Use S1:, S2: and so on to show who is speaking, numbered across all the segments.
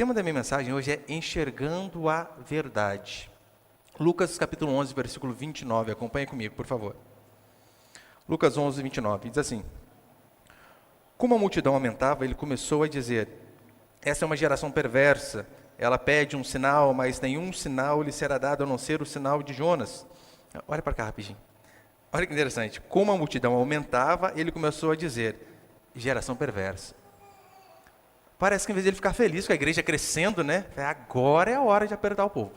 S1: tema da minha mensagem hoje é enxergando a verdade. Lucas capítulo 11, versículo 29, acompanhe comigo, por favor. Lucas 11, 29, diz assim: Como a multidão aumentava, ele começou a dizer: essa é uma geração perversa, ela pede um sinal, mas nenhum sinal lhe será dado a não ser o sinal de Jonas. Olha para cá rapidinho. Olha que interessante. Como a multidão aumentava, ele começou a dizer: geração perversa. Parece que em vez de ele ficar feliz com a igreja crescendo, né? Agora é a hora de apertar o povo.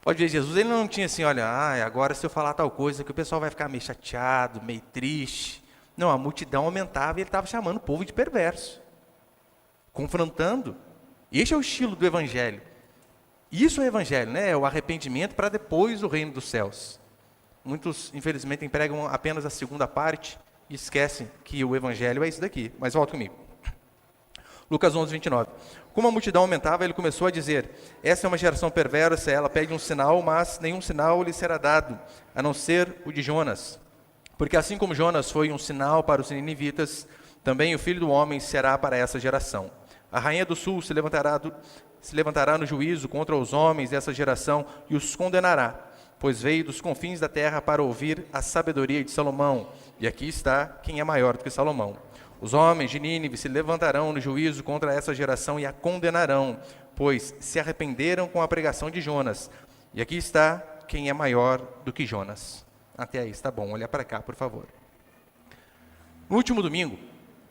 S1: Pode ver, Jesus ele não tinha assim, olha, agora se eu falar tal coisa que o pessoal vai ficar meio chateado, meio triste. Não, a multidão aumentava e ele estava chamando o povo de perverso. Confrontando. Este é o estilo do evangelho. Isso é o evangelho, né? É o arrependimento para depois o reino dos céus. Muitos, infelizmente, empregam apenas a segunda parte e esquecem que o evangelho é isso daqui. Mas volta comigo. Lucas 11, 29. Como a multidão aumentava, ele começou a dizer: essa é uma geração perversa, ela pede um sinal, mas nenhum sinal lhe será dado, a não ser o de Jonas. Porque assim como Jonas foi um sinal para os ninivitas, também o Filho do Homem será para essa geração. A rainha do sul se levantará no juízo contra os homens dessa geração e os condenará, pois veio dos confins da terra para ouvir a sabedoria de Salomão. E aqui está quem é maior do que Salomão. Os homens de Nínive se levantarão no juízo contra essa geração e a condenarão, pois se arrependeram com a pregação de Jonas. E aqui está quem é maior do que Jonas. Até aí, está bom. Olha para cá, por favor. No último domingo,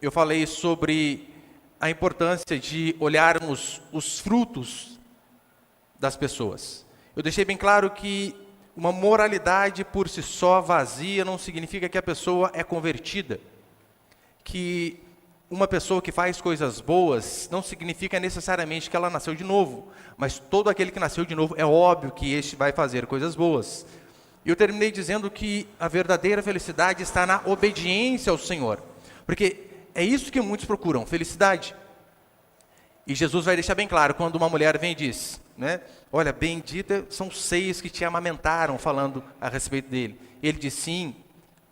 S1: eu falei sobre a importância de olharmos os frutos das pessoas. Eu deixei bem claro que uma moralidade por si só vazia não significa que a pessoa é convertida. Que uma pessoa que faz coisas boas não significa necessariamente que ela nasceu de novo, mas todo aquele que nasceu de novo é óbvio que este vai fazer coisas boas. E eu terminei dizendo que a verdadeira felicidade está na obediência ao Senhor, porque é isso que muitos procuram, felicidade. E Jesus vai deixar bem claro, quando uma mulher vem e diz, né, olha, bendita são os seios que te amamentaram, falando a respeito dele. Ele diz, sim,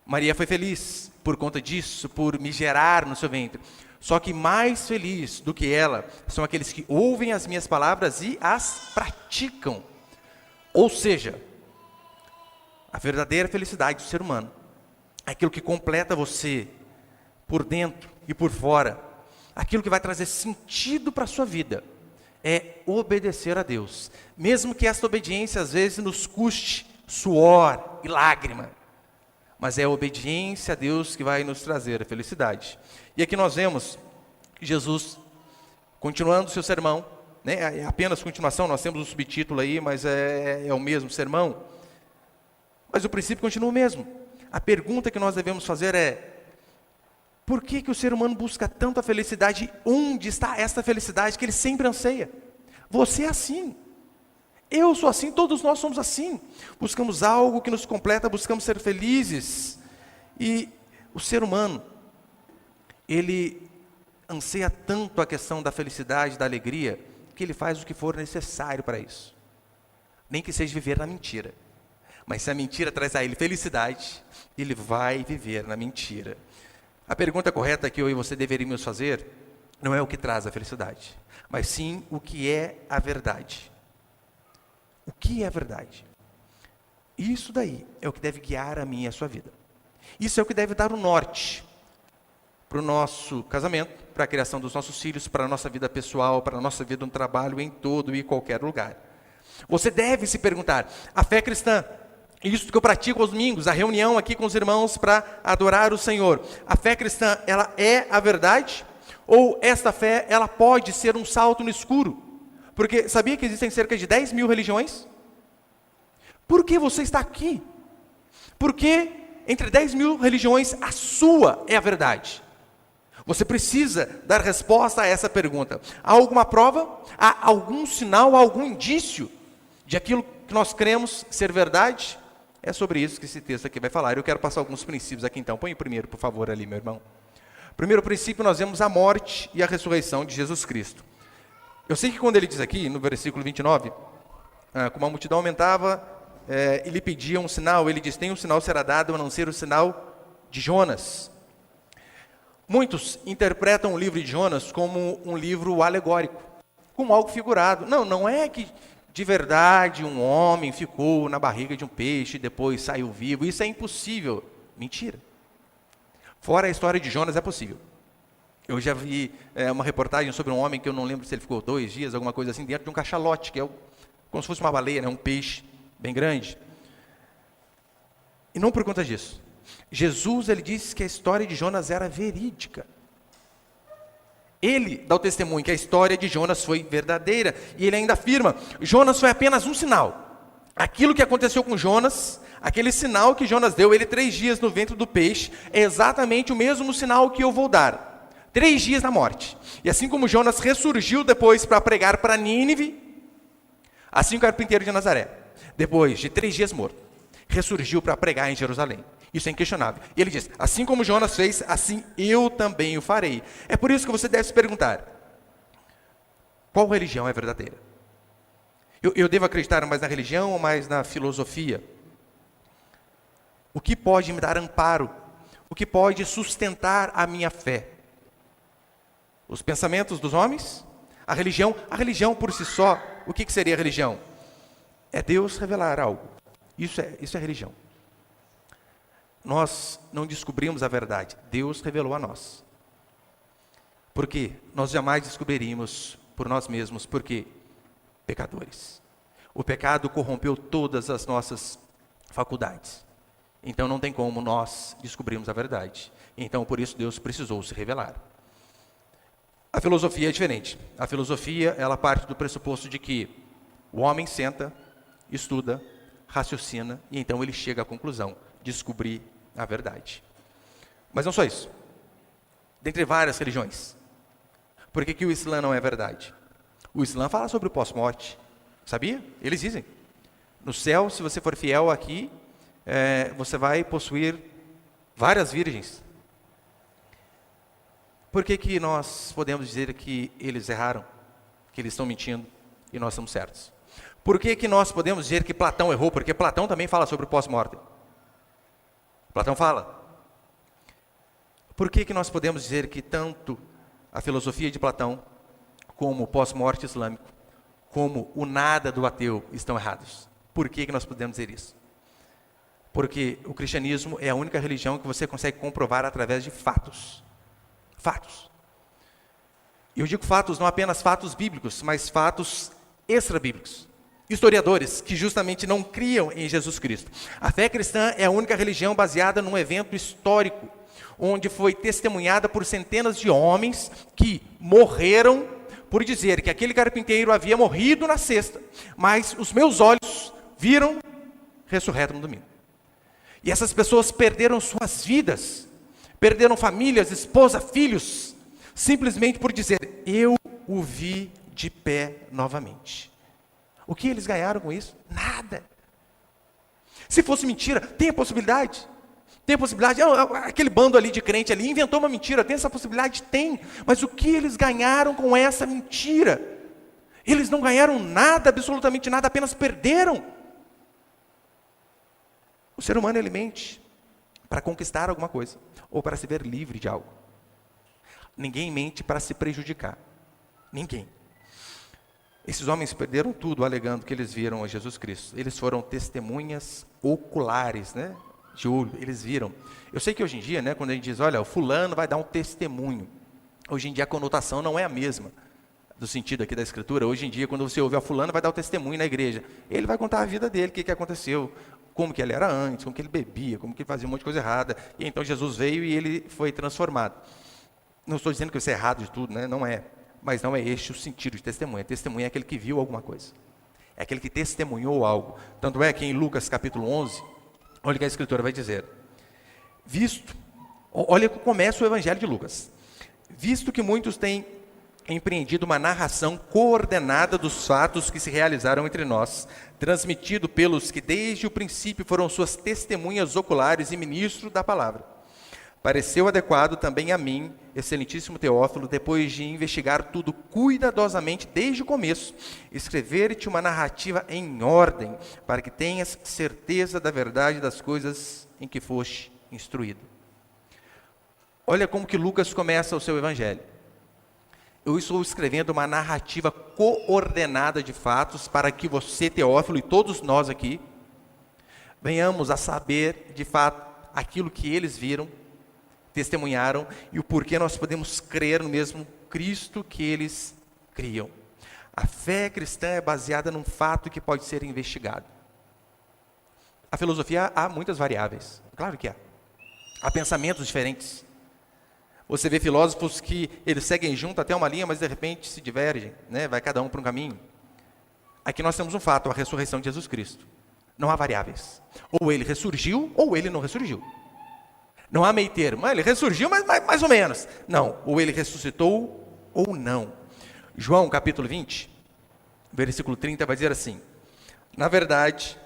S1: Maria foi feliz por conta disso, por me gerar no seu ventre. Só que mais feliz do que ela são aqueles que ouvem as minhas palavras e as praticam. Ou seja, a verdadeira felicidade do ser humano, aquilo que completa você por dentro e por fora, aquilo que vai trazer sentido para a sua vida, é obedecer a Deus. Mesmo que essa obediência às vezes nos custe suor e lágrima. Mas é a obediência a Deus que vai nos trazer a felicidade. E aqui nós vemos Jesus, continuando o seu sermão, né? É apenas continuação, nós temos o subtítulo aí, mas é o mesmo sermão. Mas o princípio continua o mesmo. A pergunta que nós devemos fazer é: por que o ser humano busca tanto a felicidade? Onde está essa felicidade que ele sempre anseia? Você é assim. Eu sou assim, todos nós somos assim. Buscamos algo que nos completa, buscamos ser felizes. E o ser humano, ele anseia tanto a questão da felicidade, da alegria, que ele faz o que for necessário para isso. Nem que seja viver na mentira. Mas se a mentira traz a ele felicidade, ele vai viver na mentira. A pergunta correta que eu e você deveríamos fazer, não é o que traz a felicidade, mas sim o que é a verdade. O que é a verdade? Isso daí é o que deve guiar a minha e a sua vida. Isso é o que deve dar o norte para o nosso casamento, para a criação dos nossos filhos, para a nossa vida pessoal, para a nossa vida no trabalho, em todo e qualquer lugar. Você deve se perguntar, a fé cristã, isso que eu pratico aos domingos, a reunião aqui com os irmãos para adorar o Senhor, a fé cristã, ela é a verdade? Ou esta fé, ela pode ser um salto no escuro? Porque sabia que existem cerca de 10 mil religiões? Por que você está aqui? Porque entre 10 mil religiões, a sua é a verdade. Você precisa dar resposta a essa pergunta. Há alguma prova? Há algum sinal, há algum indício de aquilo que nós cremos ser verdade? É sobre isso que esse texto aqui vai falar. Eu quero passar alguns princípios aqui então. Põe o primeiro, por favor, ali, meu irmão. Primeiro princípio, nós vemos a morte e a ressurreição de Jesus Cristo. Eu sei que quando ele diz aqui, no versículo 29, como a multidão aumentava, ele pedia um sinal, ele diz, nenhum sinal será dado a não ser o sinal de Jonas. Muitos interpretam o livro de Jonas como um livro alegórico, como algo figurado. Não, não é que de verdade um homem ficou na barriga de um peixe e depois saiu vivo. Isso é impossível. Mentira. Fora a história de Jonas, é possível. Eu já vi uma reportagem sobre um homem que eu não lembro se ele ficou 2 dias, alguma coisa assim, dentro de um cachalote, que é como se fosse uma baleia, né? Um peixe bem grande. E não por conta disso. Jesus, ele disse que a história de Jonas era verídica. Ele dá o testemunho que a história de Jonas foi verdadeira. E ele ainda afirma, Jonas foi apenas um sinal. Aquilo que aconteceu com Jonas, aquele sinal que Jonas deu, ele 3 dias no ventre do peixe, é exatamente o mesmo sinal que eu vou dar. 3 dias na morte. E assim como Jonas ressurgiu depois para pregar para Nínive, assim o carpinteiro de Nazaré, depois de 3 dias morto, ressurgiu para pregar em Jerusalém. Isso é inquestionável. E ele diz, assim como Jonas fez, assim eu também o farei. É por isso que você deve se perguntar, qual religião é verdadeira? Eu devo acreditar mais na religião ou mais na filosofia? O que pode me dar amparo? O que pode sustentar a minha fé? Os pensamentos dos homens? A religião por si só, o que seria a religião? É Deus revelar algo. Isso é religião. Nós não descobrimos a verdade, Deus revelou a nós. Por quê? Nós jamais descobriríamos por nós mesmos, porque pecadores. O pecado corrompeu todas as nossas faculdades. Então não tem como nós descobrirmos a verdade. Então por isso Deus precisou se revelar. A filosofia é diferente. A filosofia, ela parte do pressuposto de que o homem senta, estuda, raciocina e então ele chega à conclusão, descobrir a verdade. Mas não só isso. Dentre várias religiões. Por que o Islã não é verdade? O Islã fala sobre o pós-morte. Sabia? Eles dizem. No céu, se você for fiel aqui, você vai possuir várias virgens. Por que nós podemos dizer que eles erraram? Que eles estão mentindo e nós estamos certos? Por que nós podemos dizer que Platão errou? Porque Platão também fala sobre o pós-morte. Platão fala. Por que nós podemos dizer que tanto a filosofia de Platão, como o pós-morte islâmico, como o nada do ateu estão errados? Por que nós podemos dizer isso? Porque o cristianismo é a única religião que você consegue comprovar através de fatos. Fatos. E eu digo fatos, não apenas fatos bíblicos, mas fatos extra-bíblicos. Historiadores que justamente não criam em Jesus Cristo. A fé cristã é a única religião baseada num evento histórico, onde foi testemunhada por centenas de homens que morreram por dizer que aquele carpinteiro havia morrido na sexta, mas os meus olhos viram ressurreto no domingo. E essas pessoas perderam suas vidas, perderam famílias, esposa, filhos, simplesmente por dizer, eu o vi de pé novamente. O que eles ganharam com isso? Nada. Se fosse mentira, tem a possibilidade. Tem a possibilidade. Aquele bando ali de crente ali inventou uma mentira. Tem essa possibilidade? Tem. Mas o que eles ganharam com essa mentira? Eles não ganharam nada, absolutamente nada, apenas perderam. O ser humano, ele mente para conquistar alguma coisa, ou para se ver livre de algo. Ninguém mente para se prejudicar. Ninguém. Esses homens perderam tudo alegando que eles viram a Jesus Cristo. Eles foram testemunhas oculares, né? De olho, eles viram. Eu sei que hoje em dia, né, quando a gente diz, olha, o fulano vai dar um testemunho. Hoje em dia a conotação não é a mesma do sentido aqui da Escritura. Hoje em dia, quando você ouve, o fulano vai dar um testemunho na igreja. Ele vai contar a vida dele, o que aconteceu, como que ele era antes, como que ele bebia, como que ele fazia um monte de coisa errada. E então Jesus veio e ele foi transformado. Não estou dizendo que isso é errado de tudo, né? Não é. Mas não é este o sentido de testemunha. Testemunha é aquele que viu alguma coisa. É aquele que testemunhou algo. Tanto é que em Lucas capítulo 11, olha o que a Escritura vai dizer. Olha como começa o Evangelho de Lucas. Visto que muitos têm empreendido uma narração coordenada dos fatos que se realizaram entre nós, transmitido pelos que desde o princípio foram suas testemunhas oculares e ministros da palavra. Pareceu adequado também a mim, excelentíssimo Teófilo, depois de investigar tudo cuidadosamente desde o começo, escrever-te uma narrativa em ordem, para que tenhas certeza da verdade das coisas em que foste instruído. Olha como que Lucas começa o seu evangelho. eu estou escrevendo uma narrativa coordenada de fatos para que você, Teófilo, e todos nós aqui, venhamos a saber, de fato, aquilo que eles viram, testemunharam, e o porquê nós podemos crer no mesmo Cristo que eles criam. A fé cristã é baseada num fato que pode ser investigado. A filosofia há muitas variáveis, claro que há. Há pensamentos diferentes. Você vê filósofos que eles seguem junto até uma linha, mas de repente se divergem, né? Vai cada um para um caminho. Aqui nós temos um fato, a ressurreição de Jesus Cristo. Não há variáveis. Ou ele ressurgiu, ou ele não ressurgiu. Não há meio termo. Ele ressurgiu, mas mais ou menos. Não, ou ele ressuscitou, ou não. João, capítulo 20, versículo 30, vai dizer assim: na verdade,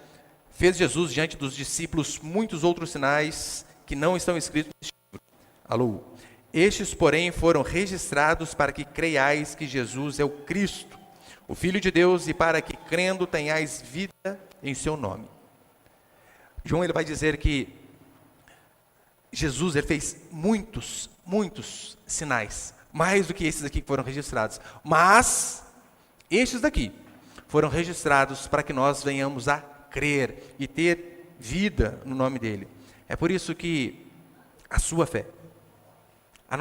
S1: fez Jesus diante dos discípulos muitos outros sinais que não estão escritos neste livro. Alô? Estes, porém, foram registrados para que creiais que Jesus é o Cristo, o Filho de Deus, e para que, crendo, tenhais vida em seu nome. João ele vai dizer que Jesus ele fez muitos sinais, mais do que esses aqui que foram registrados. Mas estes daqui foram registrados para que nós venhamos a crer e ter vida no nome dele. É por isso que a sua fé, a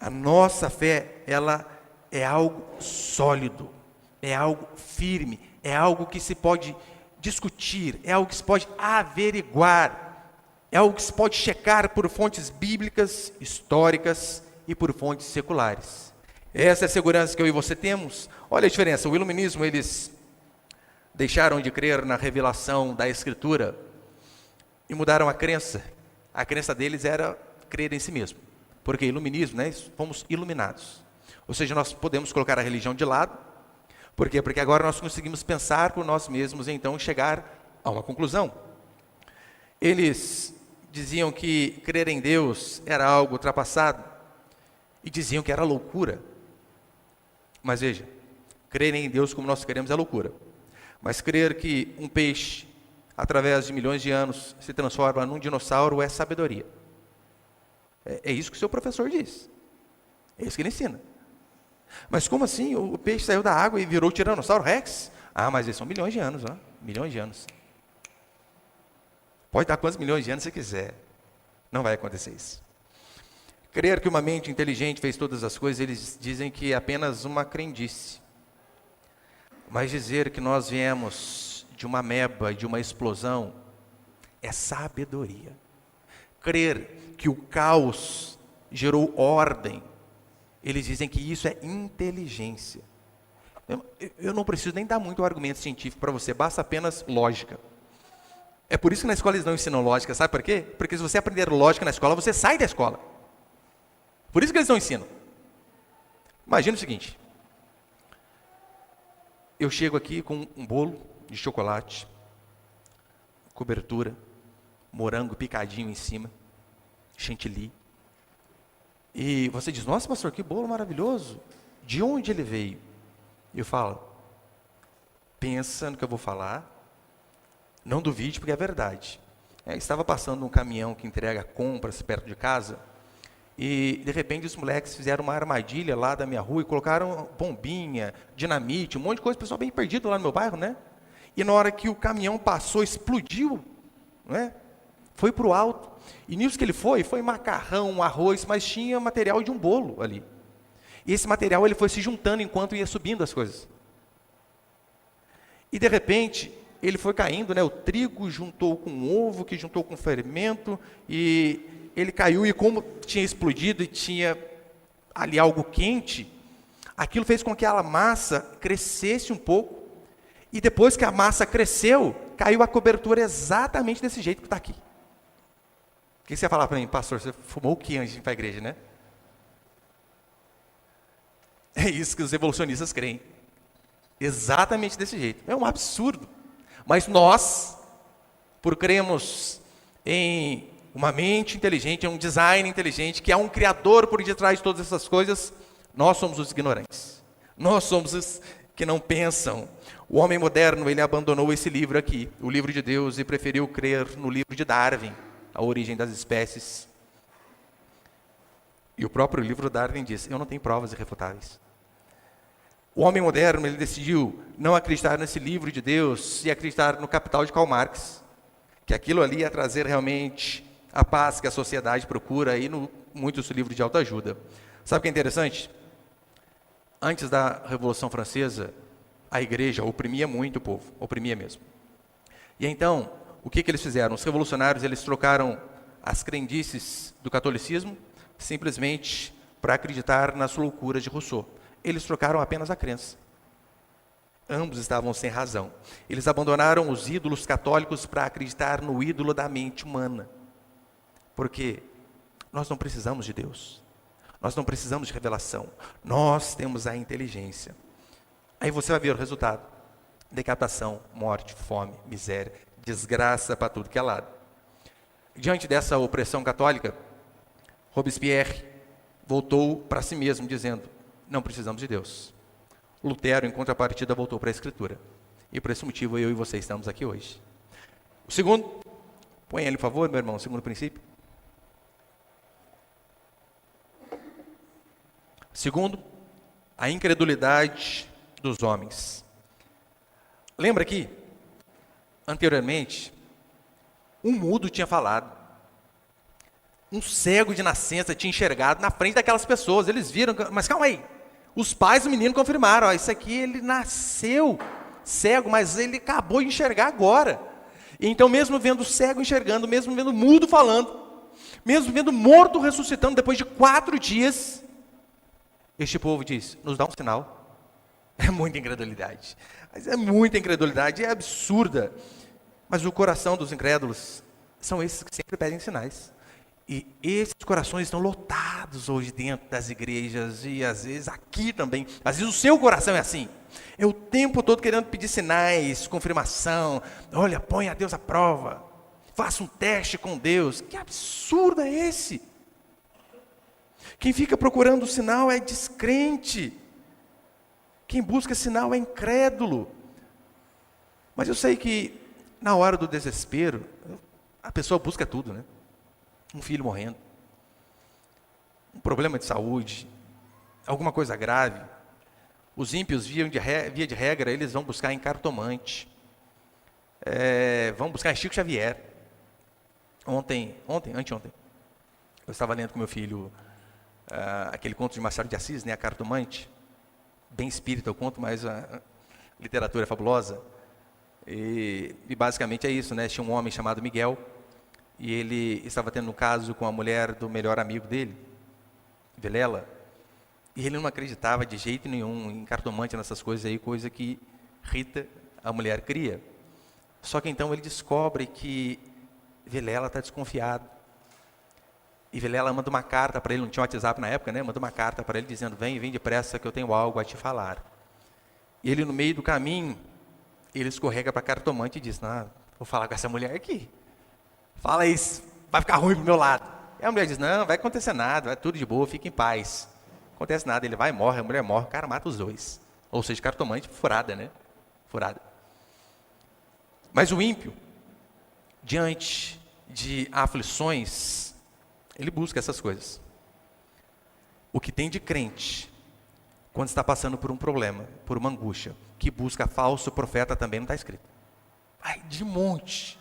S1: nossa fé, ela é algo sólido, é algo firme, é algo que se pode discutir, é algo que se pode averiguar, é algo que se pode checar por fontes bíblicas, históricas e por fontes seculares. Essa é a segurança que eu e você temos. Olha a diferença, o iluminismo, eles deixaram de crer na revelação da Escritura e mudaram a crença. A crença deles era crer em si mesmo, porque iluminismo, né, fomos iluminados. Ou seja, nós podemos colocar a religião de lado. Por quê? Porque agora nós conseguimos pensar por nós mesmos e então chegar a uma conclusão. Eles diziam que crer em Deus era algo ultrapassado e diziam que era loucura. Mas veja, crer em Deus como nós queremos é loucura. Mas crer que um peixe, através de milhões de anos, se transforma num dinossauro é sabedoria. É isso que o seu professor diz. É isso que ele ensina. Mas como assim? O peixe saiu da água e virou o Tiranossauro Rex? Ah, mas eles são milhões de anos, ó. Milhões de anos. Pode dar quantos milhões de anos você quiser. Não vai acontecer isso. Crer que uma mente inteligente fez todas as coisas, eles dizem que é apenas uma crendice. Mas dizer que nós viemos de uma ameba, de uma explosão, é sabedoria. Crer que o caos gerou ordem, eles dizem que isso é inteligência. Eu não preciso nem dar muito argumento científico para você, basta apenas lógica. É por isso que na escola eles não ensinam lógica, sabe por quê? Porque se você aprender lógica na escola, você sai da escola. Por isso que eles não ensinam. Imagina o seguinte: eu chego aqui com um bolo de chocolate, cobertura, morango picadinho em cima, chantilly. E você diz: nossa, pastor, que bolo maravilhoso. De onde ele veio? Eu falo: pensa no que eu vou falar, não duvide, porque é verdade. Estava passando um caminhão que entrega compras perto de casa, e de repente os moleques fizeram uma armadilha lá da minha rua e colocaram bombinha, dinamite, um monte de coisa, o pessoal bem perdido lá no meu bairro, né? E na hora que o caminhão passou, explodiu, né? Foi para o alto. E nisso que ele foi macarrão, arroz, mas tinha material de um bolo ali. E esse material ele foi se juntando enquanto ia subindo as coisas. E de repente, ele foi caindo, né? O trigo juntou com o ovo, que juntou com o fermento, e ele caiu, e como tinha explodido e tinha ali algo quente, aquilo fez com que a massa crescesse um pouco, e depois que a massa cresceu, caiu a cobertura exatamente desse jeito que está aqui. O que você ia falar para mim? Pastor, você fumou o que antes de ir para a igreja, né? É isso que os evolucionistas creem. Exatamente desse jeito. É um absurdo. Mas nós, por cremos em uma mente inteligente, em um design inteligente, que há um criador por detrás de todas essas coisas, nós somos os ignorantes. Nós somos os que não pensam. O homem moderno, ele abandonou esse livro aqui, o livro de Deus, e preferiu crer no livro de Darwin, A Origem das Espécies. E o próprio livro Darwin diz, eu não tenho provas irrefutáveis. O homem moderno, ele decidiu não acreditar nesse livro de Deus e acreditar no Capital de Karl Marx, que aquilo ali ia trazer realmente a paz que a sociedade procura aí no muitos livros de autoajuda. Sabe o que é interessante? Antes da Revolução Francesa, a igreja oprimia muito o povo, oprimia mesmo. E então, o que eles fizeram? Os revolucionários, eles trocaram as crendices do catolicismo simplesmente para acreditar nas loucuras de Rousseau. Eles trocaram apenas a crença. Ambos estavam sem razão. Eles abandonaram os ídolos católicos para acreditar no ídolo da mente humana. Porque nós não precisamos de Deus. Nós não precisamos de revelação. Nós temos a inteligência. Aí você vai ver o resultado. Decapitação, morte, fome, miséria, desgraça para tudo que é lado. Diante dessa opressão católica, Robespierre voltou para si mesmo, dizendo, não precisamos de Deus. Lutero, em contrapartida, voltou para a Escritura. E por esse motivo, eu e você estamos aqui hoje. O segundo, põe ele, por favor, meu irmão, o segundo princípio. Segundo, a incredulidade dos homens. Lembra aqui, anteriormente, um mudo tinha falado. Um cego de nascença tinha enxergado na frente daquelas pessoas. Eles viram, mas calma aí. Os pais do menino confirmaram, ó, isso aqui ele nasceu cego, mas ele acabou de enxergar agora. E então mesmo vendo cego enxergando, mesmo vendo mudo falando, mesmo vendo morto ressuscitando depois de 4 dias, este povo diz, nos dá um sinal. É muita incredulidade. Mas é muita incredulidade, é absurda. Mas o coração dos incrédulos são esses que sempre pedem sinais. E esses corações estão lotados hoje dentro das igrejas e às vezes aqui também. Às vezes o seu coração é assim. É o tempo todo querendo pedir sinais, confirmação. Olha, põe a Deus à prova. Faça um teste com Deus. Que absurdo é esse? Quem fica procurando o sinal é descrente. Quem busca sinal é incrédulo. Mas eu sei que na hora do desespero, a pessoa busca tudo, né? Um filho morrendo, um problema de saúde, alguma coisa grave. Os ímpios, via de regra, eles vão buscar em cartomante, vão buscar em Chico Xavier. Anteontem, eu estava lendo com meu filho aquele conto de Machado de Assis, né, a cartomante, bem espírita o conto, mas a literatura é fabulosa. E basicamente é isso, né? Tinha um homem chamado Miguel, e ele estava tendo um caso com a mulher do melhor amigo dele, Vilela, e ele não acreditava de jeito nenhum em cartomante, nessas coisas aí, coisa que Rita, a mulher, cria. Só que então ele descobre que Vilela está desconfiado. E Vilela manda uma carta para ele, não tinha WhatsApp na época, né? Manda uma carta para ele dizendo, vem depressa que eu tenho algo a te falar. E ele no meio do caminho, ele escorrega para cartomante e diz, não, vou falar com essa mulher aqui. Fala isso, vai ficar ruim pro meu lado. E a mulher diz, não vai acontecer nada, vai tudo de boa, fica em paz. Não acontece nada, ele vai e morre, a mulher morre, o cara mata os dois. Ou seja, cartomante, furada, né? Furada. Mas o ímpio, diante de aflições, ele busca essas coisas. O que tem de crente, quando está passando por um problema, por uma angústia, que busca falso profeta também não está escrito. Ai, de monte.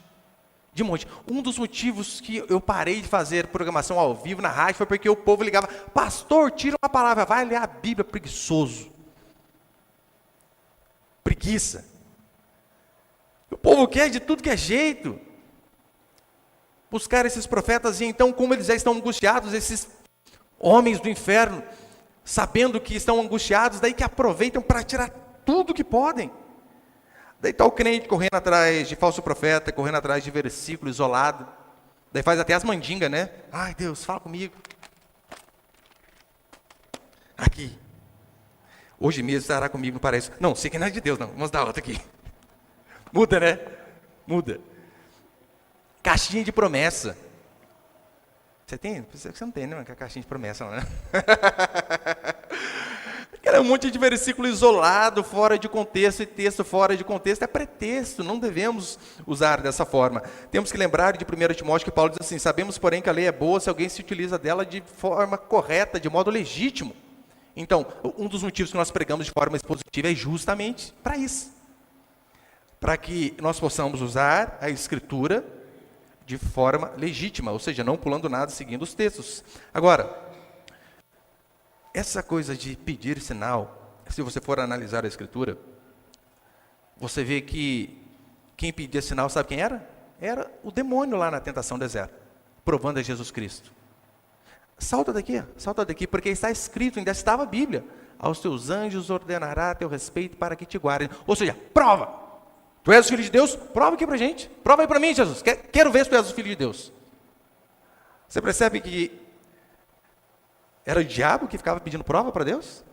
S1: De monte. Um dos motivos que eu parei de fazer programação ao vivo na rádio foi porque o povo ligava, pastor, tira uma palavra, vai ler a Bíblia, preguiçoso. Preguiça. O povo quer de tudo que é jeito. Buscar esses profetas, e então como eles já estão angustiados, esses homens do inferno, sabendo que estão angustiados, daí que aproveitam para tirar tudo que podem. Daí está o crente correndo atrás de falso profeta, correndo atrás de versículo isolado. Daí faz até as mandingas, né? Ai, Deus, fala comigo. Aqui. Hoje mesmo estará comigo no paraíso. Não, sei que não é de Deus, não. Vamos dar outra aqui. Muda, né? Muda. Caixinha de promessa. Você tem? Você não tem, né? Caixinha de promessa, não, né? Aquele monte de versículo isolado, fora de contexto, e texto fora de contexto, é pretexto, não devemos usar dessa forma. Temos que lembrar de 1 Timóteo que Paulo diz assim: sabemos, porém, que a lei é boa se alguém se utiliza dela de forma correta, de modo legítimo. Então, um dos motivos que nós pregamos de forma expositiva é justamente para isso. Para que nós possamos usar a Escritura de forma legítima, ou seja, não pulando nada, seguindo os textos. Agora, essa coisa de pedir sinal, se você for analisar a Escritura, você vê que quem pedia sinal, sabe quem era? Era o demônio lá na tentação do deserto, provando a Jesus Cristo. Salta daqui, porque está escrito, ainda estava a Bíblia: aos teus anjos ordenará a teu respeito para que te guardem. Ou seja, prova. Tu és o Filho de Deus? Prova aqui para a gente. Prova aí para mim, Jesus. Quero ver se tu és o Filho de Deus. Você percebe que era o diabo que ficava pedindo prova para Deus?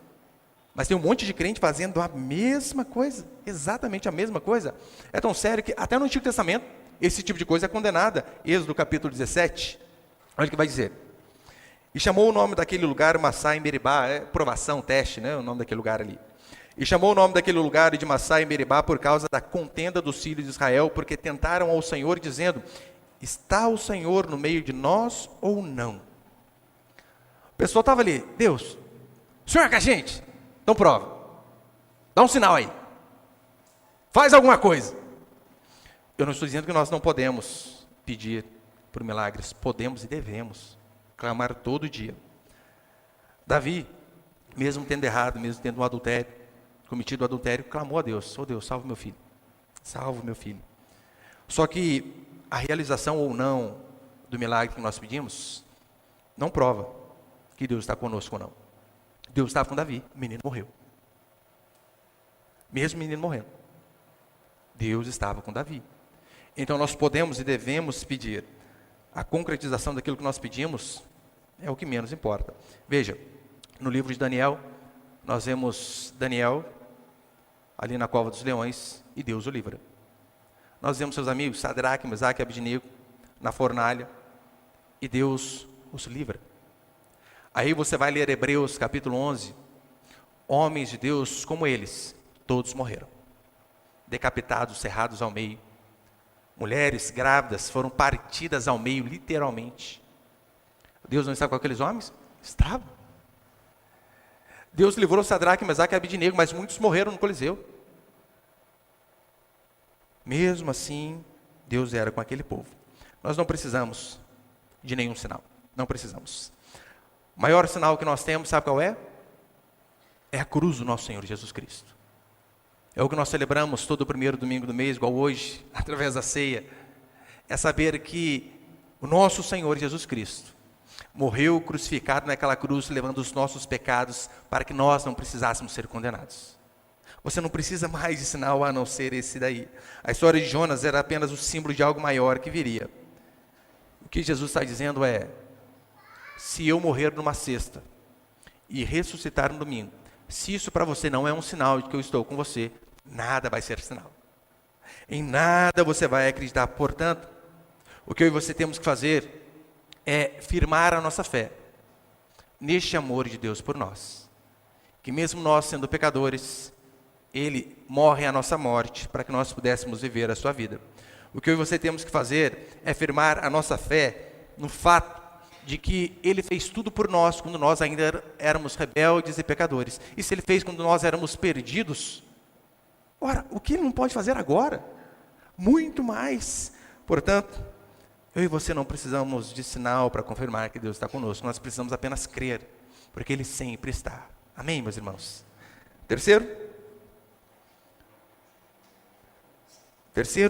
S1: Mas tem um monte de crente fazendo a mesma coisa, exatamente a mesma coisa. É tão sério que até no Antigo Testamento esse tipo de coisa é condenada. Êxodo capítulo 17, olha o que vai dizer: e chamou o nome daquele lugar Massá e Meribá, provação, teste, né, o nome daquele lugar ali. E chamou o nome daquele lugar de Massá e Meribá por causa da contenda dos filhos de Israel, porque tentaram ao Senhor dizendo: está o Senhor no meio de nós ou não? O pessoal estava ali: Deus, o Senhor é com a gente? Então prova, dá um sinal aí, faz alguma coisa. Eu não estou dizendo que nós não podemos pedir por milagres, podemos e devemos clamar todo dia. Davi, mesmo tendo errado, mesmo tendo cometido o adultério, clamou a Deus: oh Deus, salve meu filho, salve meu filho. Só que a realização ou não do milagre que nós pedimos não prova que Deus está conosco ou não. Deus estava com Davi, o menino morreu. Mesmo o menino morrendo, Deus estava com Davi. Então nós podemos e devemos pedir. A concretização daquilo que nós pedimos é o que menos importa. Veja, no livro de Daniel, nós vemos Daniel ali na cova dos leões e Deus o livra. Nós vemos seus amigos Sadraque, Mesaque e Abednego na fornalha e Deus os livra. Aí você vai ler Hebreus capítulo 11, homens de Deus como eles, todos morreram, decapitados, cerrados ao meio. Mulheres grávidas foram partidas ao meio, literalmente. Deus não estava com aqueles homens? Estava. Deus livrou Sadraque, Mesaque e Abednego, mas muitos morreram no Coliseu. Mesmo assim, Deus era com aquele povo. Nós não precisamos de nenhum sinal, não precisamos. O maior sinal que nós temos, sabe qual é? É a cruz do nosso Senhor Jesus Cristo. É o que nós celebramos todo o primeiro domingo do mês, igual hoje, através da ceia. É saber que o nosso Senhor Jesus Cristo morreu crucificado naquela cruz, levando os nossos pecados, para que nós não precisássemos ser condenados. Você não precisa mais de sinal a não ser esse daí. A história de Jonas era apenas o símbolo de algo maior que viria. O que Jesus está dizendo é: se eu morrer numa sexta e ressuscitar no domingo, se isso para você não é um sinal de que eu estou com você, nada vai ser sinal. Em nada você vai acreditar. Portanto, o que eu e você temos que fazer é firmar a nossa fé neste amor de Deus por nós. Que mesmo nós sendo pecadores, Ele morre a nossa morte para que nós pudéssemos viver a sua vida. O que eu e você temos que fazer é firmar a nossa fé no fato de que Ele fez tudo por nós quando nós ainda éramos rebeldes e pecadores. E se Ele fez quando nós éramos perdidos, ora, o que Ele não pode fazer agora? Muito mais. Portanto, eu e você não precisamos de sinal para confirmar que Deus está conosco. Nós precisamos apenas crer, porque Ele sempre está. Amém, meus irmãos? Terceiro,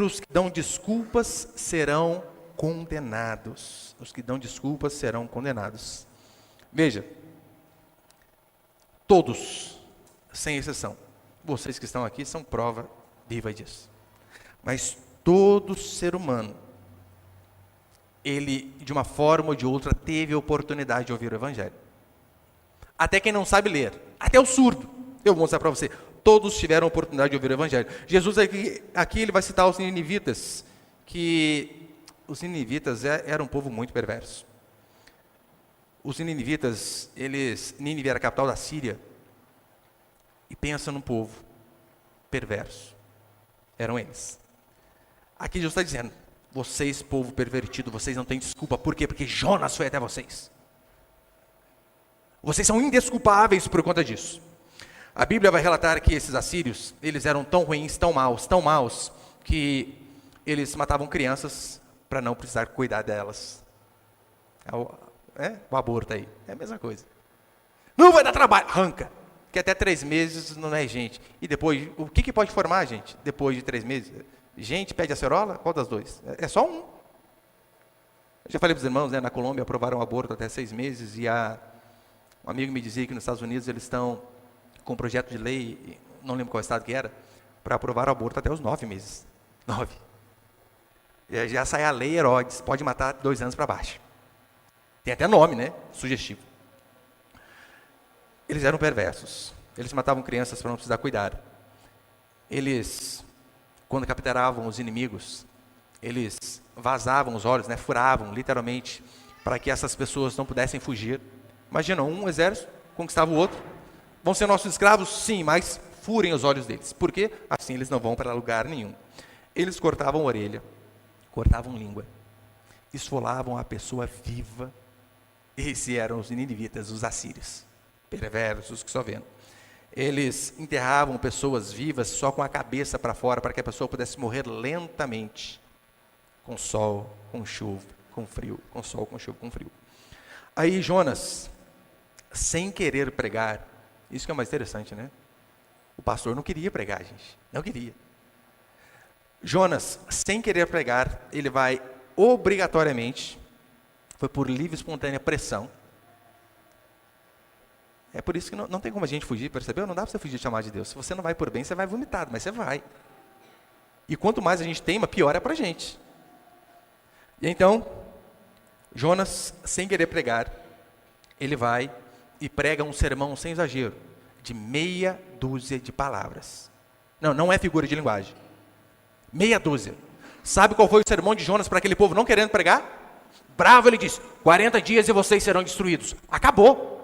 S1: os que dão desculpas serão condenados. Os que dão desculpas serão condenados. Veja, todos, sem exceção, vocês que estão aqui são prova viva disso. Mas todo ser humano, ele, de uma forma ou de outra, teve a oportunidade de ouvir o Evangelho. Até quem não sabe ler, até o surdo. Eu vou mostrar para você. Todos tiveram a oportunidade de ouvir o Evangelho. Jesus aqui ele vai citar os ninivitas, que os ninivitas eram um povo muito perverso. Os ninivitas, Nínive era a capital da Síria, E pensa num povo perverso. Eram eles. Aqui Jesus está dizendo, vocês, povo pervertido, vocês não têm desculpa. Por quê? Porque Jonas foi até vocês. Vocês são indesculpáveis por conta disso. A Bíblia vai relatar que esses assírios, eles eram tão ruins, tão maus, que eles matavam crianças para não precisar cuidar delas. O aborto aí, é a mesma coisa. Não vai dar trabalho, arranca. Que até 3 meses não é gente. E depois, o que pode formar, gente? Depois de 3 meses? Gente pede acerola? Qual das 2? É só um. Eu já falei para os irmãos, na Colômbia aprovaram o aborto até 6 meses, e um amigo me dizia que nos Estados Unidos eles estão com um projeto de lei, não lembro qual estado que era, para aprovar o aborto até os 9 meses. 9. Já sai a lei Herodes, pode matar 2 anos para baixo. Tem até nome, né? Sugestivo. Eles eram perversos. Eles matavam crianças para não precisar cuidar. Eles, quando capturavam os inimigos, eles vazavam os olhos, furavam, literalmente, para que essas pessoas não pudessem fugir. Imagina, um exército conquistava o outro. Vão ser nossos escravos? Sim, mas furem os olhos deles. Por quê? Assim eles não vão para lugar nenhum. Eles cortavam a orelha, cortavam língua, esfolavam a pessoa viva. Esses eram os ninivitas, os assírios. Perversos que só vendo. Eles enterravam pessoas vivas só com a cabeça para fora, para que a pessoa pudesse morrer lentamente, com sol, com chuva, com frio, com sol, com chuva, com frio. Aí Jonas, sem querer pregar, isso que é mais interessante, né? O pastor não queria pregar, gente, não queria. Jonas, sem querer pregar, ele vai obrigatoriamente, foi por livre e espontânea pressão. É por isso que não tem como a gente fugir, percebeu? Não dá para você fugir de chamar de Deus. Se você não vai por bem, você vai vomitado, mas você vai. E quanto mais a gente teima, pior é para a gente. E então, Jonas, sem querer pregar, ele vai e prega um sermão sem exagero, de meia dúzia de palavras. Não é figura de linguagem. Meia dúzia. Sabe qual foi o sermão de Jonas para aquele povo não querendo pregar? Bravo, ele disse, 40 dias e vocês serão destruídos. Acabou.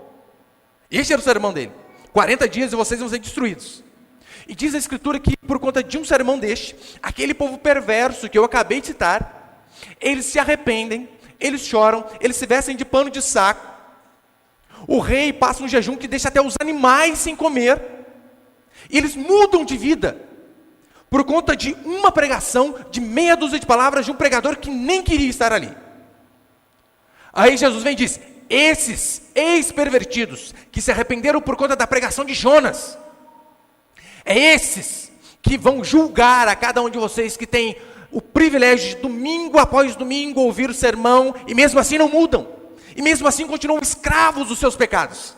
S1: Esse era o sermão dele. 40 dias e vocês vão ser destruídos. E diz a Escritura que por conta de um sermão deste, aquele povo perverso que eu acabei de citar, eles se arrependem, eles choram, eles se vestem de pano de saco. O rei passa um jejum que deixa até os animais sem comer. E eles mudam de vida. Por conta de uma pregação de meia dúzia de palavras de um pregador que nem queria estar ali. Aí Jesus vem e diz, esses ex-pervertidos que se arrependeram por conta da pregação de Jonas, é esses que vão julgar a cada um de vocês que tem o privilégio de domingo após domingo ouvir o sermão e mesmo assim não mudam, e mesmo assim continuam escravos dos seus pecados.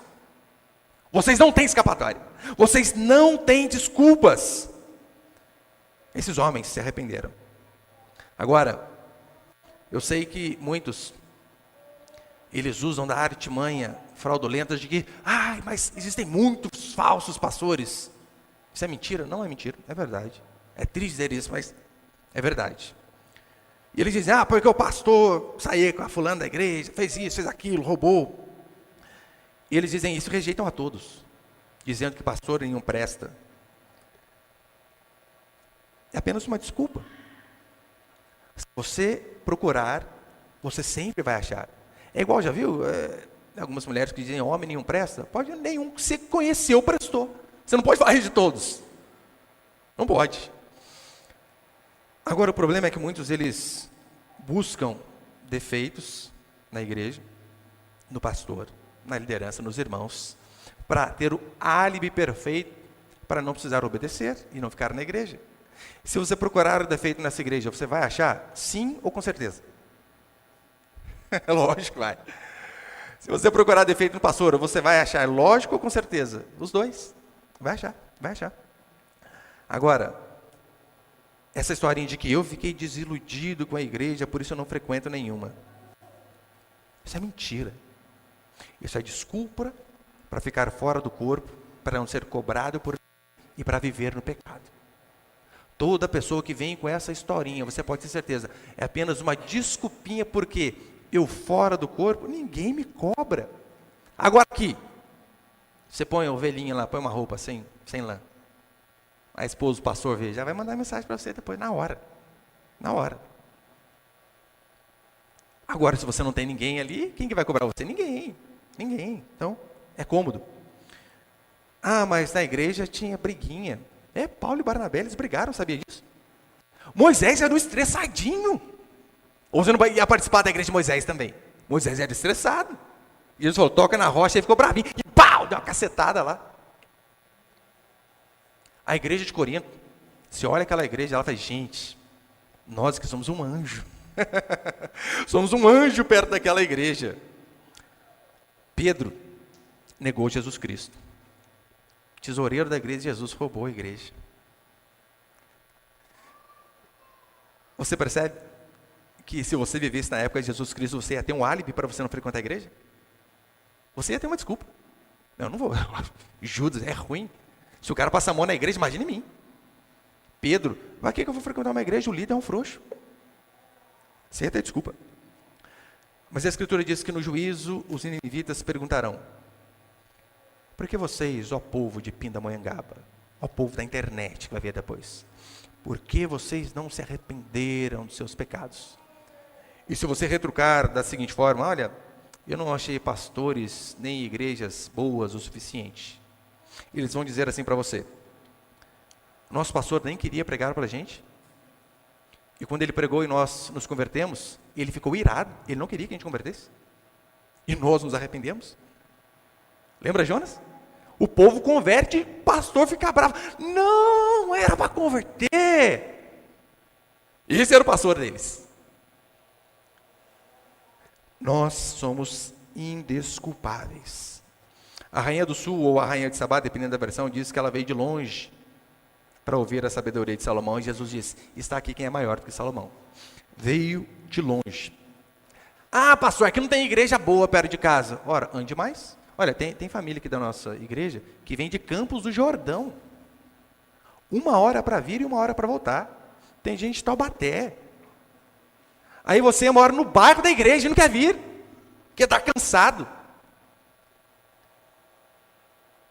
S1: Vocês não têm escapatória, vocês não têm desculpas. Esses homens se arrependeram. Agora, eu sei que muitos eles usam da artimanha fraudulenta de que, mas existem muitos falsos pastores. Isso é mentira? Não é mentira, é verdade. É triste dizer isso, mas é verdade. E eles dizem, porque o pastor saiu com a fulana da igreja, fez isso, fez aquilo, roubou. E eles dizem isso, rejeitam a todos, dizendo que pastor nenhum presta. É apenas uma desculpa. Se você procurar, você sempre vai achar. É igual, já viu? Algumas mulheres que dizem, homem nenhum presta. Pode, nenhum que você conheceu prestou. Você não pode falar de todos. Não pode. Agora, o problema é que muitos, eles buscam defeitos na igreja, no pastor, na liderança, nos irmãos, para ter o álibi perfeito, para não precisar obedecer e não ficar na igreja. Se você procurar o defeito nessa igreja, você vai achar? Sim ou com certeza? Lógico, vai. Se você procurar defeito no pastor, você vai achar, lógico ou com certeza? Os dois. Vai achar. Agora, essa historinha de que eu fiquei desiludido com a igreja, por isso eu não frequento nenhuma. Isso é mentira. Isso é desculpa para ficar fora do corpo, para não ser cobrado por e para viver no pecado. Toda pessoa que vem com essa historinha, você pode ter certeza, é apenas uma desculpinha, porque eu fora do corpo, ninguém me cobra. Agora aqui, Você põe a ovelhinha lá, põe uma roupa sem lã. A esposa do pastor vê, já vai mandar mensagem para você depois, na hora. Na hora. Agora, se você não tem ninguém ali, quem que vai cobrar você? Ninguém. Então, é cômodo. Ah, mas na igreja tinha briguinha. Paulo e Barnabé, eles brigaram, sabia disso? Moisés era um estressadinho. Ou você não ia participar da igreja de Moisés também? Moisés era estressado. E Jesus falou, toca na rocha, ele ficou bravinho. E pau, deu uma cacetada lá. A igreja de Corinto, você olha aquela igreja, ela fala, gente, nós que somos um anjo. Somos um anjo perto daquela igreja. Pedro negou Jesus Cristo. O tesoureiro da igreja de Jesus roubou a igreja. Você percebe que se você vivesse na época de Jesus Cristo, você ia ter um álibi para você não frequentar a igreja? Você ia ter uma desculpa. Não, eu não vou. Judas, é ruim. Se o cara passa a mão na igreja, imagine mim. Pedro, para que eu vou frequentar uma igreja? O líder é um frouxo. Você ia ter desculpa. Mas a Escritura diz que no juízo os ninivitas perguntarão: por que vocês, ó povo de Pindamonhangaba, ó povo da internet que vai ver depois, por que vocês não se arrependeram dos seus pecados? E se você retrucar da seguinte forma: olha, eu não achei pastores nem igrejas boas o suficiente, eles vão dizer assim para você: nosso pastor nem queria pregar para a gente, e quando ele pregou e nós nos convertemos, ele ficou irado, ele não queria que a gente convertesse, e nós nos arrependemos. Lembra Jonas? O povo converte, o pastor fica bravo. Não, era para converter. Esse era o pastor deles. Nós somos indesculpáveis. A rainha do sul, ou a rainha de Sabá, dependendo da versão, diz que ela veio de longe para ouvir a sabedoria de Salomão, e Jesus diz, está aqui quem é maior do que Salomão. Veio de longe. Ah, pastor, aqui não tem igreja boa perto de casa. Ora, ande mais. Olha, tem família aqui da nossa igreja que vem de Campos do Jordão. 1 hora para vir e 1 hora para voltar. Tem gente de Taubaté. Aí você mora no bairro da igreja e não quer vir, porque está cansado.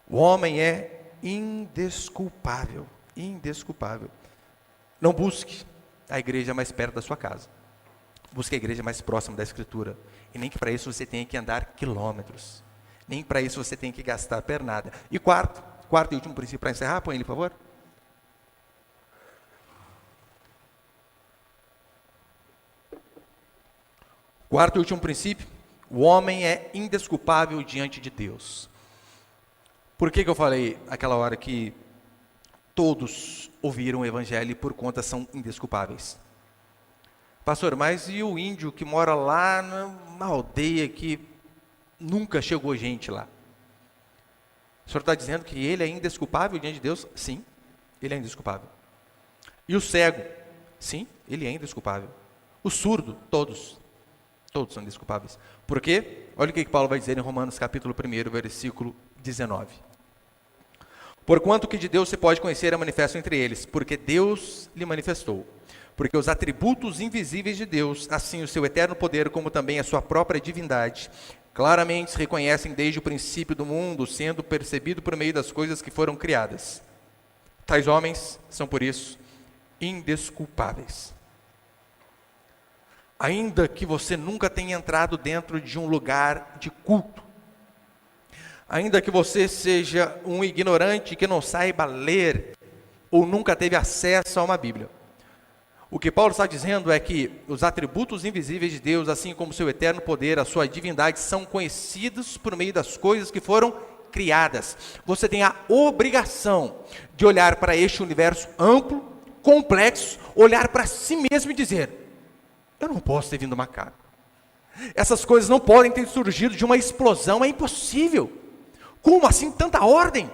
S1: O homem é indesculpável. Indesculpável. Não busque a igreja mais perto da sua casa. Busque a igreja mais próxima da Escritura. E nem que para isso você tenha que andar quilômetros. Nem para isso você tem que gastar pernada. E quarto e último princípio para encerrar, põe ele, por favor. Quarto e último princípio: o homem é indesculpável diante de Deus. Por que eu falei aquela hora que todos ouviram o evangelho e por conta são indesculpáveis? Pastor, mas e o índio que mora lá na aldeia que nunca chegou gente lá? O senhor está dizendo que ele é indesculpável diante de Deus? Sim, ele é indesculpável. E o cego? Sim, ele é indesculpável. O surdo? Todos são indesculpáveis. Por quê? Olha o que Paulo vai dizer em Romanos capítulo 1, versículo 19. Porquanto que de Deus se pode conhecer é manifesto entre eles, porque Deus lhe manifestou. Porque os atributos invisíveis de Deus, assim o seu eterno poder, como também a sua própria divindade, claramente se reconhecem desde o princípio do mundo, sendo percebido por meio das coisas que foram criadas. Tais homens são, por isso, indesculpáveis. Ainda que você nunca tenha entrado dentro de um lugar de culto, ainda que você seja um ignorante que não saiba ler, ou nunca teve acesso a uma Bíblia, o que Paulo está dizendo é que os atributos invisíveis de Deus, assim como o seu eterno poder, a sua divindade, são conhecidos por meio das coisas que foram criadas. Você tem a obrigação de olhar para este universo amplo, complexo, olhar para si mesmo e dizer: eu não posso ter vindo macaco. Essas coisas não podem ter surgido de uma explosão, é impossível. Como assim tanta ordem?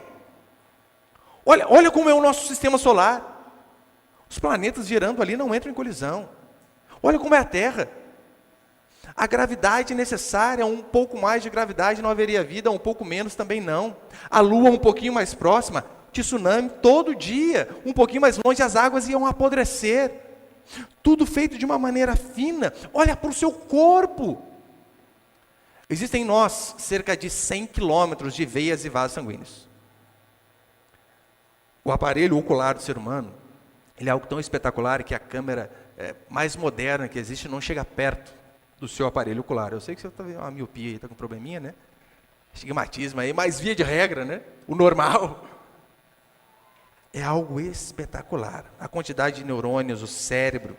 S1: Olha como é o nosso sistema solar. Os planetas girando ali não entram em colisão. Olha como é a Terra. A gravidade necessária, um pouco mais de gravidade não haveria vida, um pouco menos também não. A Lua um pouquinho mais próxima, tsunami todo dia, um pouquinho mais longe as águas iam apodrecer. Tudo feito de uma maneira fina. Olha para o seu corpo. Existem em nós cerca de 100 quilômetros de veias e vasos sanguíneos. O aparelho ocular do ser humano, ele é algo tão espetacular que a câmera mais moderna que existe não chega perto do seu aparelho ocular. Eu sei que você está vendo uma miopia aí, está com um probleminha, né? Estigmatismo aí, mas via de regra, né? O normal é algo espetacular. A quantidade de neurônios, o cérebro.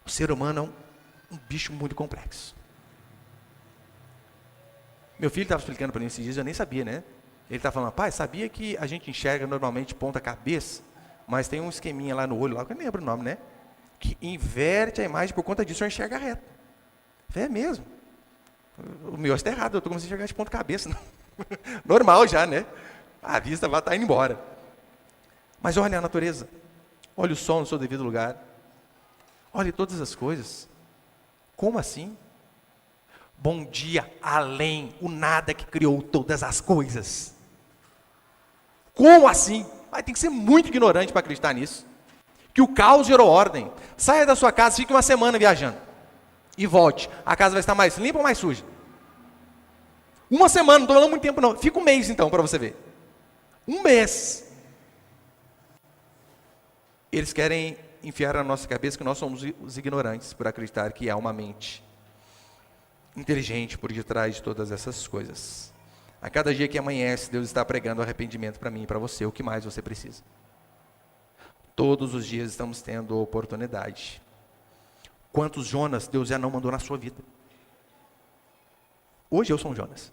S1: O ser humano é um bicho muito complexo. Meu filho estava explicando para mim esses dias, eu nem sabia, né? Ele estava falando, pai, sabia que a gente enxerga normalmente ponta cabeça, mas tem um esqueminha lá no olho, lá que eu nem lembro o nome, né? Que inverte a imagem, por conta disso eu enxergo reto. Eu falei, é mesmo? O meu está errado, eu estou começando a enxergar de ponta cabeça. Normal já, né? A vista vai estar indo embora. Mas olha a natureza, olha o sol no seu devido lugar, olhe todas as coisas. Como assim? Bom dia, além, o nada que criou todas as coisas. Como assim? Mas tem que ser muito ignorante para acreditar nisso. Que o caos gerou ordem. Saia da sua casa, fique uma semana viajando. E volte. A casa vai estar mais limpa ou mais suja? Uma semana, não estou falando muito tempo não. Fica um mês então, para você ver. Um mês. Eles querem enfiar na nossa cabeça que nós somos os ignorantes por acreditar que há uma mente inteligente por detrás de todas essas coisas. A cada dia que amanhece, Deus está pregando arrependimento para mim e para você, o que mais você precisa. Todos os dias estamos tendo oportunidade. Quantos Jonas Deus já não mandou na sua vida? Hoje eu sou um Jonas.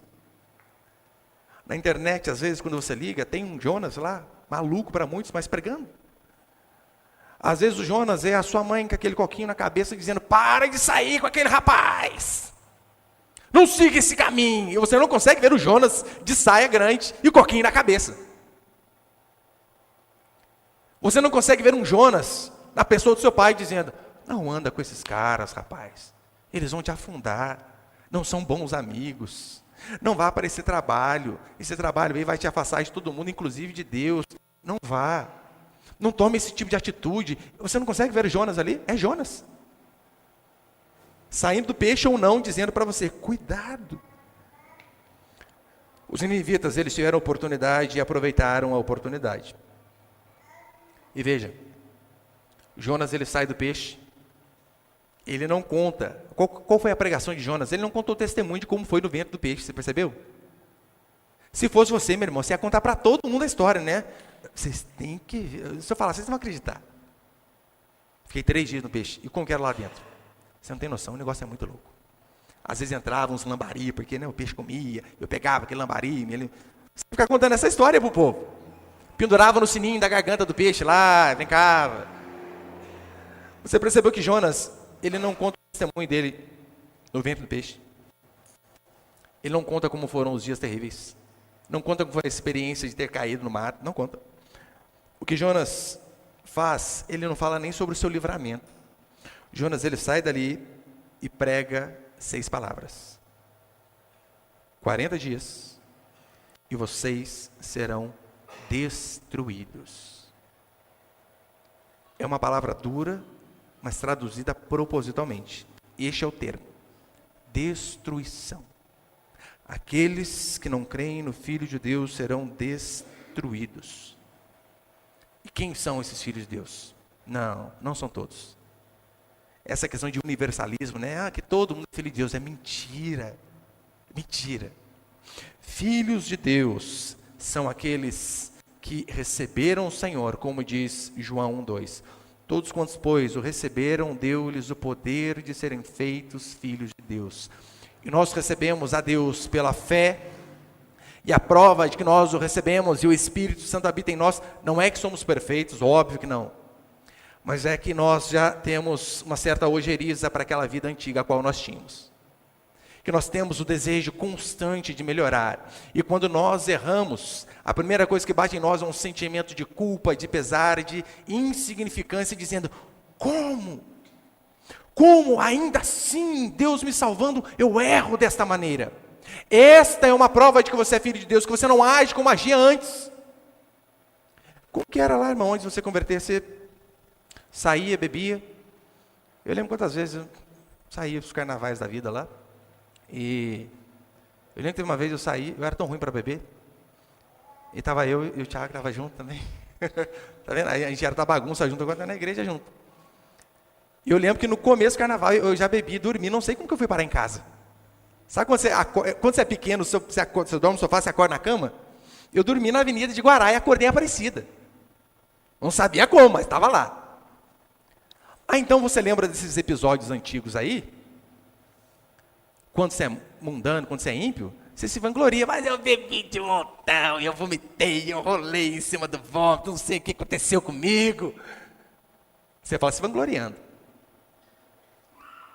S1: Na internet, às vezes, quando você liga, tem um Jonas lá, maluco para muitos, mas pregando. Às vezes o Jonas é a sua mãe com aquele coquinho na cabeça, dizendo, para de sair com aquele rapaz. Não siga esse caminho. E você não consegue ver o Jonas de saia grande e o coquinho na cabeça. Você não consegue ver um Jonas na pessoa do seu pai dizendo, não anda com esses caras, rapaz. Eles vão te afundar. Não são bons amigos. Não vá para esse trabalho. Esse trabalho aí vai te afastar de todo mundo, inclusive de Deus. Não vá. Não tome esse tipo de atitude. Você não consegue ver o Jonas ali? É Jonas. Saindo do peixe ou não, dizendo para você, cuidado. Os ninivitas, eles tiveram a oportunidade e aproveitaram a oportunidade. E veja, Jonas, ele sai do peixe, ele não conta, qual foi a pregação de Jonas? Ele não contou o testemunho de como foi no ventre do peixe, você percebeu? Se fosse você, meu irmão, você ia contar para todo mundo a história, né? Vocês têm que, se eu falar, vocês não vão acreditar. Fiquei 3 dias no peixe, e como que era lá dentro? Você não tem noção, o negócio é muito louco. Às vezes entravam uns lambari, porque né, o peixe comia, eu pegava aquele lambari, você fica contando essa história para o povo. Pendurava no sininho da garganta do peixe lá, brincava. Você percebeu que Jonas, ele não conta o testemunho dele no ventre do peixe. Ele não conta como foram os dias terríveis. Não conta como foi a experiência de ter caído no mar, não conta. O que Jonas faz, ele não fala nem sobre o seu livramento. Jonas, ele sai dali e prega 6 palavras. 40 dias e vocês serão destruídos. É uma palavra dura, mas traduzida propositalmente. Este é o termo. Destruição. Aqueles que não creem no Filho de Deus serão destruídos. E quem são esses filhos de Deus? Não são todos. Essa questão de universalismo, né? Que todo mundo é filho de Deus, é mentira. Mentira. Filhos de Deus são aqueles que receberam o Senhor, como diz João 1:2. Todos quantos, pois, o receberam, deu-lhes o poder de serem feitos filhos de Deus. E nós recebemos a Deus pela fé, e a prova de que nós o recebemos e o Espírito Santo habita em nós, não é que somos perfeitos, óbvio que não. Mas é que nós já temos uma certa ojeriza para aquela vida antiga a qual nós tínhamos. Que nós temos o desejo constante de melhorar. E quando nós erramos, a primeira coisa que bate em nós é um sentimento de culpa, de pesar, de insignificância, dizendo, como? Como ainda assim, Deus me salvando, eu erro desta maneira? Esta é uma prova de que você é filho de Deus, que você não age como agia antes. Como que era lá, irmão, antes de você converter? Você saía, bebia. Eu lembro quantas vezes eu saía para os carnavais da vida lá. E eu lembro que teve uma vez eu saí, eu era tão ruim para beber, e estava eu e o Thiago estava junto também. Tá vendo? A gente era da bagunça junto, agora tá na igreja junto. E eu lembro que no começo do carnaval eu já bebi, dormi, não sei como que eu fui parar em casa. Sabe quando você é pequeno, você dorme no sofá, você acorda na cama? Eu dormi na Avenida de Guará e acordei em Aparecida. Não sabia como, mas estava lá. Então você lembra desses episódios antigos aí? Quando você é mundano, quando você é ímpio, você se vangloria, mas eu bebi de um montão, eu vomitei, eu rolei em cima do vômito, não sei o que aconteceu comigo. Você fala se vangloriando.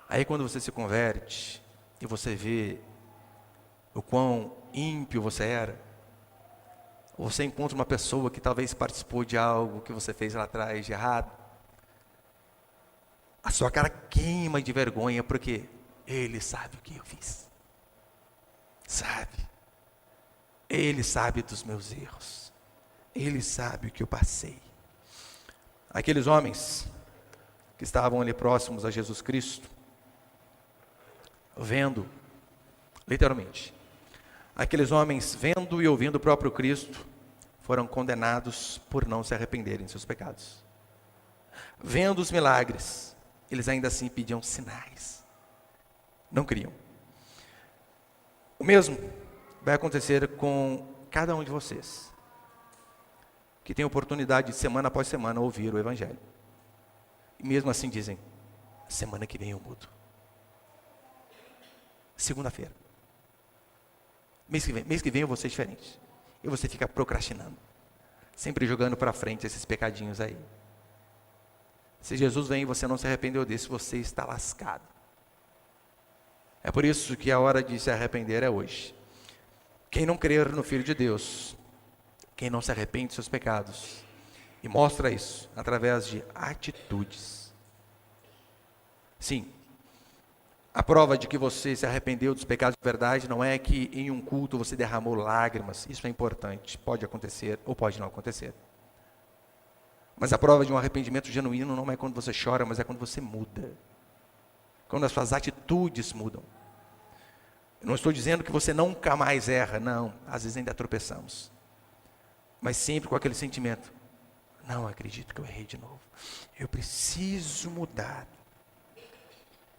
S1: Aí quando você se converte, e você vê o quão ímpio você era, você encontra uma pessoa que talvez participou de algo que você fez lá atrás de errado, a sua cara queima de vergonha, porque ele sabe o que eu fiz. Sabe. Ele sabe dos meus erros. Ele sabe o que eu passei. Aqueles homens que estavam ali próximos a Jesus Cristo, vendo, literalmente, aqueles homens vendo e ouvindo o próprio Cristo, foram condenados por não se arrependerem de seus pecados. Vendo os milagres, eles ainda assim pediam sinais. Não criam. O mesmo vai acontecer com cada um de vocês, que tem oportunidade de semana após semana ouvir o Evangelho. E mesmo assim dizem, semana que vem eu mudo. Segunda-feira. Mês que vem eu vou ser diferente. E você fica procrastinando. Sempre jogando para frente esses pecadinhos aí. Se Jesus vem e você não se arrependeu desse, você está lascado. É por isso que a hora de se arrepender é hoje. Quem não crer no Filho de Deus, quem não se arrepende dos seus pecados, e mostra isso através de atitudes. Sim, a prova de que você se arrependeu dos pecados de verdade não é que em um culto você derramou lágrimas. Isso é importante, pode acontecer ou pode não acontecer. Mas a prova de um arrependimento genuíno não é quando você chora, mas é quando você muda. Quando as suas atitudes mudam. Eu não estou dizendo que você nunca mais erra, não. Às vezes ainda tropeçamos. Mas sempre com aquele sentimento. Não acredito que eu errei de novo. Eu preciso mudar.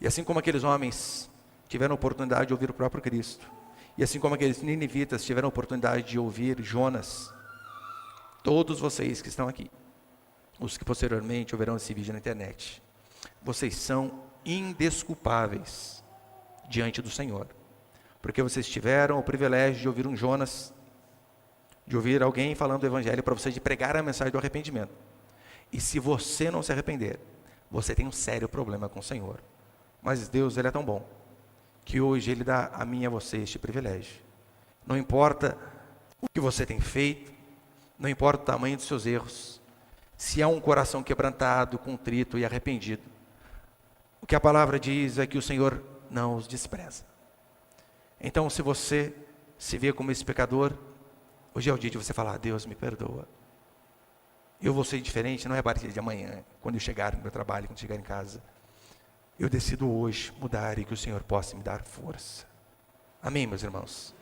S1: E assim como aqueles homens tiveram a oportunidade de ouvir o próprio Cristo, e assim como aqueles ninivitas tiveram a oportunidade de ouvir Jonas, todos vocês que estão aqui, os que posteriormente ouvirão esse vídeo na internet, vocês são indesculpáveis diante do Senhor, porque vocês tiveram o privilégio de ouvir um Jonas, de ouvir alguém falando do Evangelho para vocês, de pregar a mensagem do arrependimento. E se você não se arrepender, você tem um sério problema com o Senhor. Mas Deus, Ele é tão bom, que hoje Ele dá a mim e a você este privilégio. Não importa o que você tem feito, não importa o tamanho dos seus erros, se há um coração quebrantado, contrito e arrependido, o que a palavra diz é que o Senhor não os despreza. Então, se você se vê como esse pecador, hoje é o dia de você falar, Deus me perdoa. Eu vou ser diferente, não é a partir de amanhã, quando eu chegar no meu trabalho, quando chegar em casa. Eu decido hoje mudar e que o Senhor possa me dar força. Amém, meus irmãos?